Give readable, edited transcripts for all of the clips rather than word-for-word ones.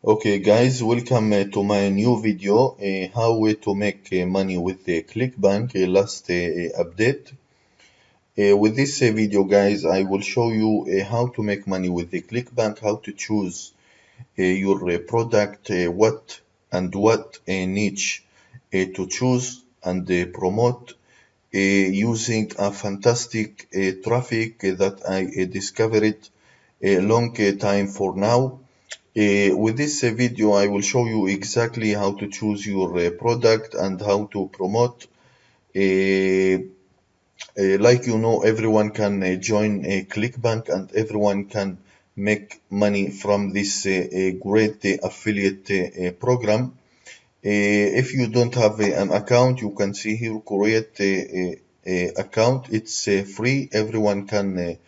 Okay guys, welcome to my new video, how to make money with the Clickbank last update. With this video guys, I will show you how to make money with the Clickbank, how to choose your product, what niche to choose and promote using a fantastic traffic that I discovered a long time for now. With this video, I will show you exactly how to choose your product and how to promote. Like you know, everyone can join a Clickbank and everyone can make money from this great affiliate program. If you don't have an account, you can see here create a account. It's free. Everyone can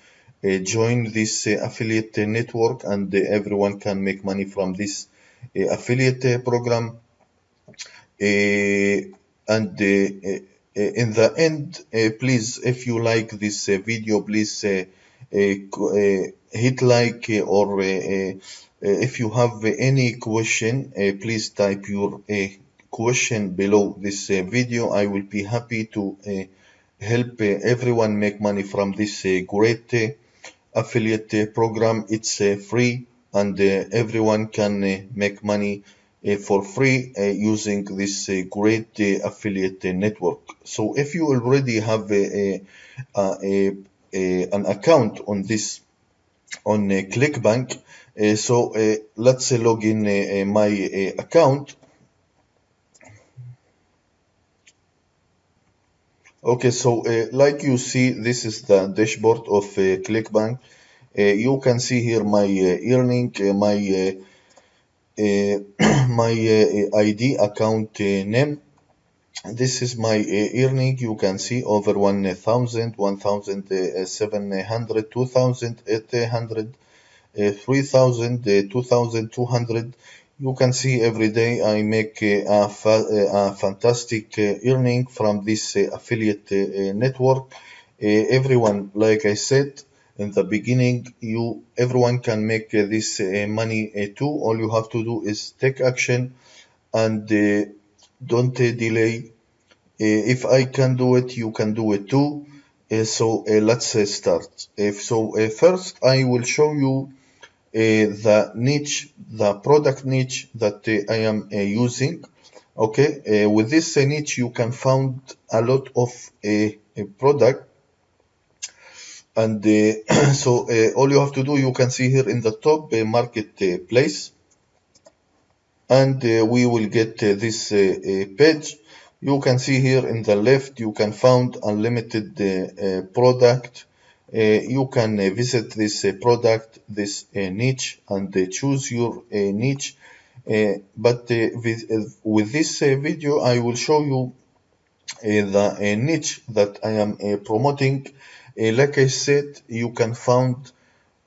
join this affiliate network and everyone can make money from this affiliate program. And in the end, please, if you like this video, please hit like or if you have any question, please type your question below this video. I will be happy to help everyone make money from this great affiliate program. It's free and everyone can make money for free using this great affiliate network. So if you already have an account on this on Clickbank, let's log in my account. Okay, so like you see, this is the dashboard of Clickbank. You can see here my earning, my ID account name. This is my earning. You can see over 1,000, 1,700, 2,800, 3,000, 2,200. You can see every day I make a fantastic earning from this affiliate network. Everyone, like I said in the beginning, everyone can make this money too. All you have to do is take action and don't delay. If I can do it, you can do it too. Let's start. First, I will show you the niche, the product niche that I am using. Okay, with this niche, you can find a lot of product, and all you have to do, you can see here in the top marketplace, and we will get this page. You can see here in the left, you can find unlimited product. You can visit this product, this niche, and choose your niche. With this video, I will show you the niche that I am promoting. Like I said, you can find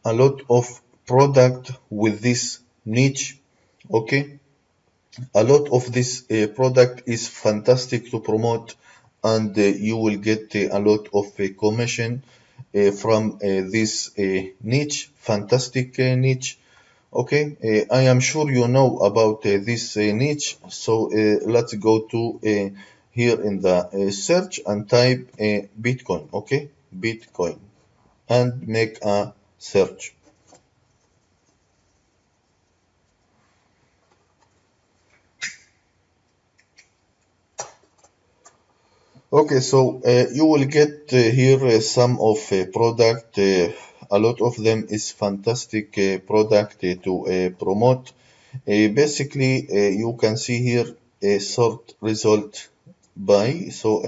a lot of product with this niche. Okay, a lot of this product is fantastic to promote, and you will get a lot of commission from this niche, fantastic niche. Okay, I am sure you know about this niche, so let's go to here in the search and type Bitcoin. Okay, Bitcoin, and make a search. Okay, so you will get here some of product. A lot of them is fantastic product to promote. Basically, you can see here a sort result by. So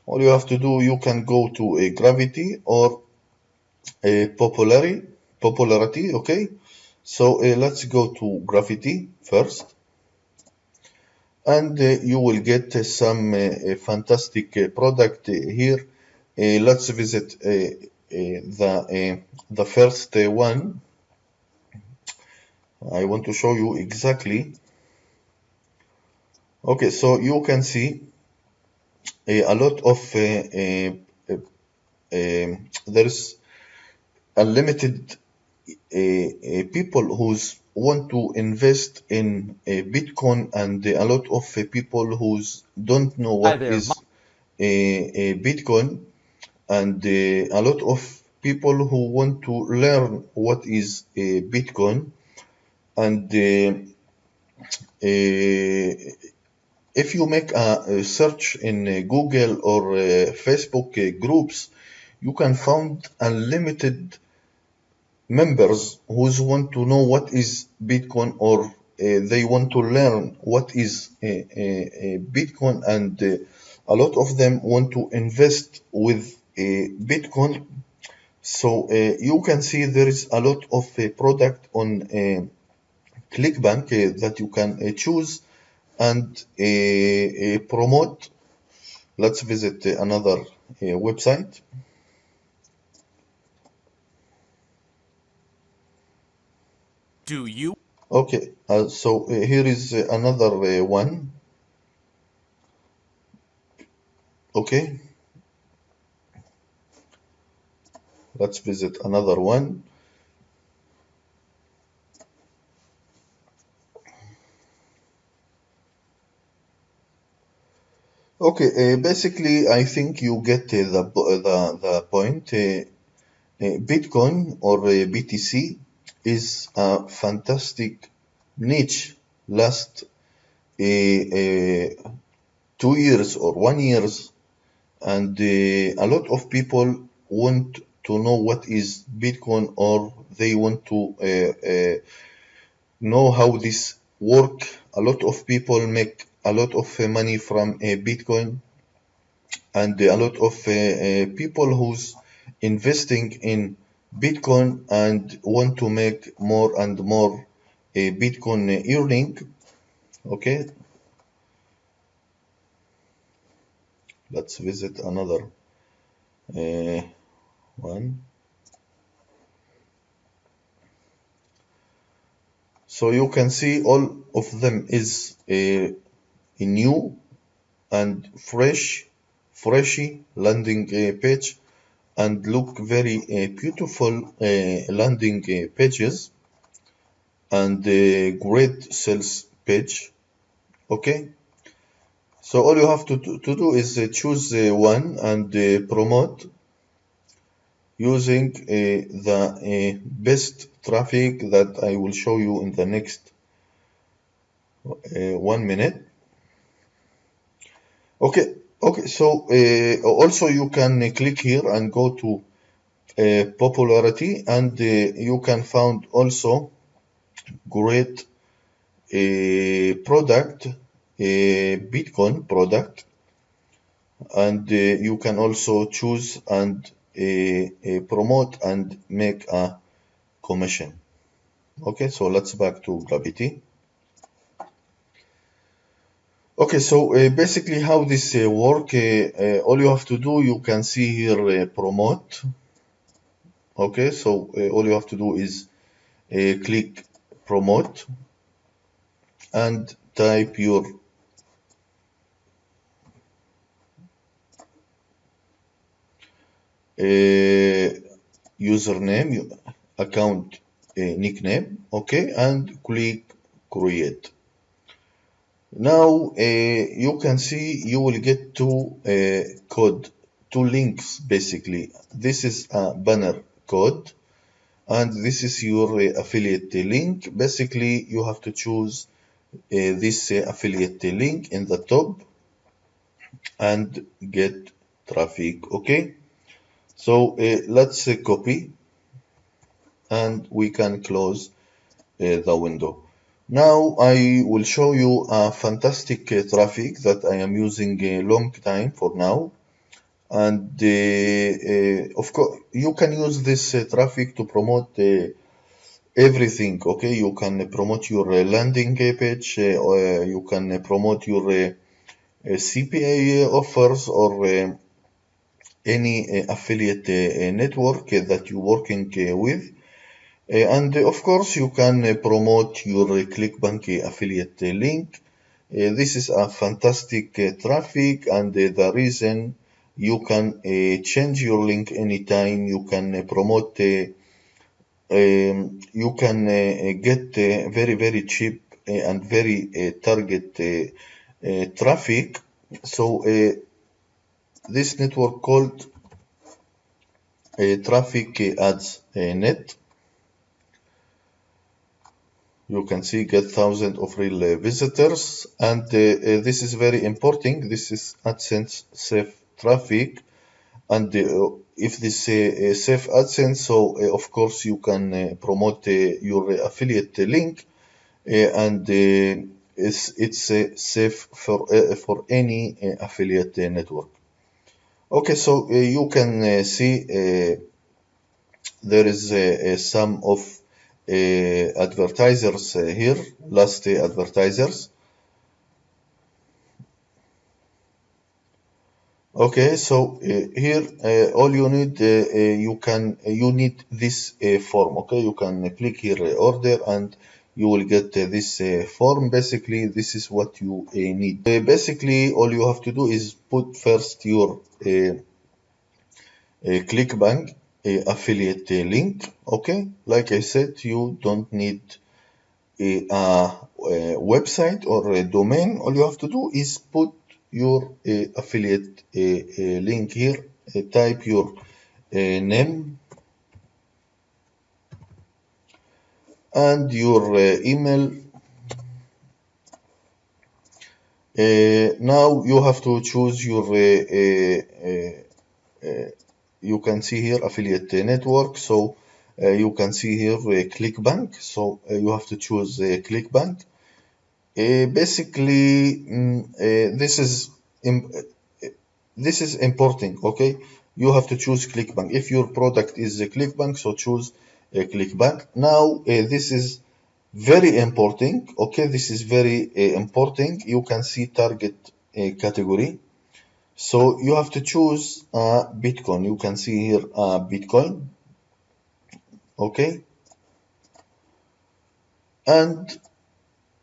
all you have to do, you can go to a gravity or a popularity. Okay, so let's go to gravity first, and you will get some fantastic product here. Let's visit the first one. I want to show you exactly. Okay, so you can see a lot of there's unlimited people who's want to invest in Bitcoin, and a lot of people who don't know Hi what there. is a Bitcoin, and a lot of people who want to learn what is a Bitcoin. And if you make a search in Google or Facebook groups, you can find unlimited members who want to know what is Bitcoin, or they want to learn what is Bitcoin, and a lot of them want to invest with Bitcoin. So you can see there is a lot of product on Clickbank that you can choose and promote. Let's visit another website. Do you? Okay, so here is another one. Okay, let's visit another one. Okay, basically, I think you get the point. Bitcoin or BTC is a fantastic niche. Last 2 years or 1 years, and a lot of people want to know what is Bitcoin, or they want to know how this work. A lot of people make a lot of money from Bitcoin, and a lot of people who's investing in Bitcoin and want to make more and more Bitcoin earning. Okay, let's visit another uh, one. So you can see all of them is a new and freshy landing page, and look very beautiful landing pages, and great sales page. Okay, so all you have to do is choose one and promote using the best traffic that I will show you in the next 1 minute. Okay, so also you can click here and go to popularity, and you can find also great product, Bitcoin product, and you can also choose and promote and make a commission. Okay, so let's back to Gravity. Okay, so basically how this work, all you have to do, you can see here promote. Okay, so all you have to do is click promote and type your username, account nickname, okay, and click create. Now you can see you will get two links basically. This is a banner code, and this is your affiliate link. Basically, you have to choose this affiliate link in the top and get traffic. Okay, so let's copy, and we can close the window. Now I will show you a fantastic traffic that I am using a long time for now, and of course you can use this traffic to promote everything. Okay, you can promote your landing page, or you can promote your CPA offers, or any affiliate network that you're working with. And of course, you can promote your Clickbank affiliate link. This is a fantastic traffic, and the reason you can change your link anytime. You can promote you can get very cheap and very target traffic. So this network called Trafic Ads Net. You can see get thousands of real visitors, and this is very important. This is AdSense safe traffic, and if this safe AdSense, so of course you can promote your affiliate link, and it's safe for any affiliate network. Okay, so you can see there is some of advertisers here, last advertisers. Okay, so here all you need you need this form. Okay, you can click here order and you will get this form. Basically, this is what you need. Basically, all you have to do is put first your Clickbank affiliate link. Okay, like I said, you don't need a website or a domain. All you have to do is put your affiliate link here, type your name and your email. Now you have to choose your you can see here affiliate network. So you can see here Clickbank. So you have to choose Clickbank. Basically, this is important. Okay, you have to choose Clickbank. If your product is a Clickbank, so choose a Clickbank. Now, this is very important. Okay, this is very important. You can see target category. So you have to choose Bitcoin. You can see here Bitcoin. Okay, and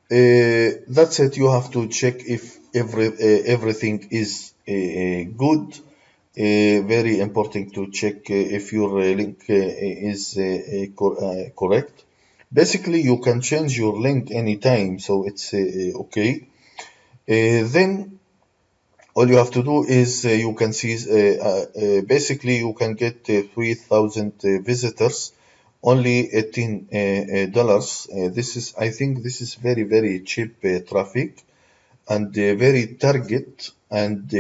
that's it. You have to check if everything is good. Very important to check if your link is correct. Basically, you can change your link anytime, so it's okay. Then all you have to do is you can see basically you can get 3,000 visitors, only $18. This is, I think, this is very cheap traffic and very target and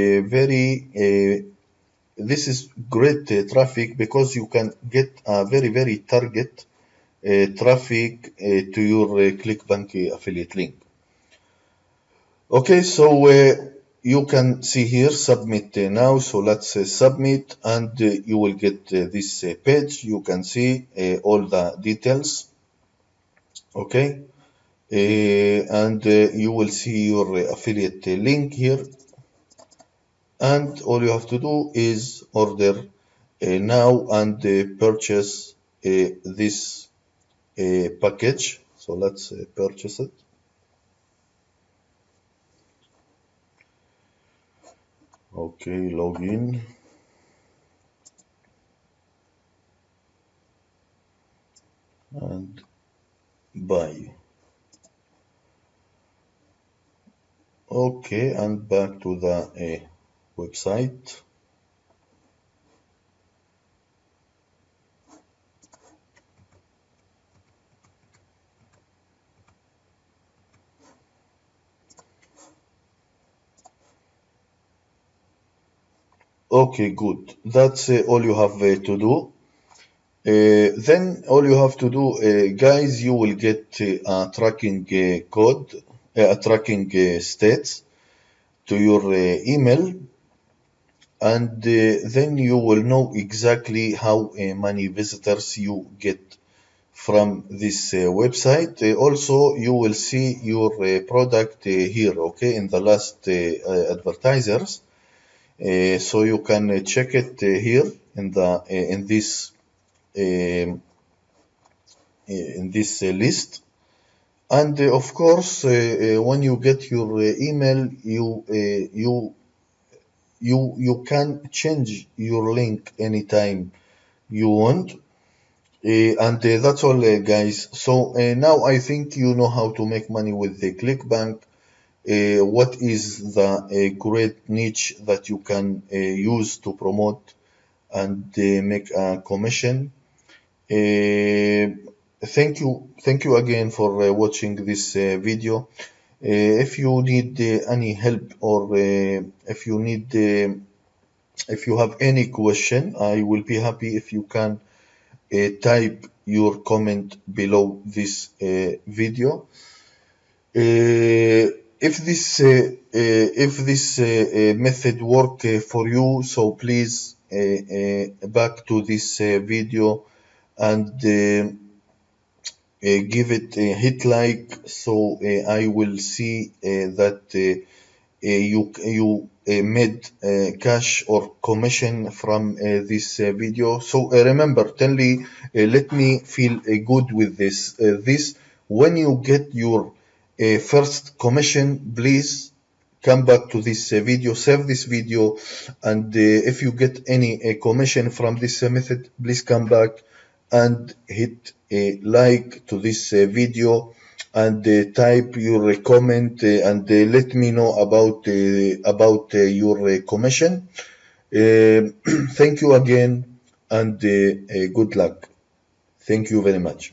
this is great traffic because you can get a very target traffic to your Clickbank affiliate link. Okay, so you can see here submit now. So let's submit and you will get this page. You can see all the details. Okay, and you will see your affiliate link here. And all you have to do is order now and purchase this package. So let's purchase it. Okay, login and buy. Okay, and back to the website. Okay, good. That's all you have to do. Then all you have to do, guys, you will get a tracking code, a tracking states to your email, and then you will know exactly how many visitors you get from this website. Also, you will see your product here, okay, in the last advertisers. So you can check it here in um, this list. And of course, when you get your email, you can change your link anytime you want. And that's all, guys. So now I think you know how to make money with the Clickbank. What is the great niche that you can use to promote and make a commission. Thank you again for watching this video. If you need any help or if you have any question, I will be happy if you can type your comment below this video. If this method work for you, so please back to this video and give it a hit like, so I will see that you made cash or commission from this video. So remember, let me feel good with this. This when you get your first commission, please come back to this video, save this video, and if you get any commission from this method, please come back and hit a like to this video and type your comment and let me know about your commission. Thank you again and good luck. Thank you very much.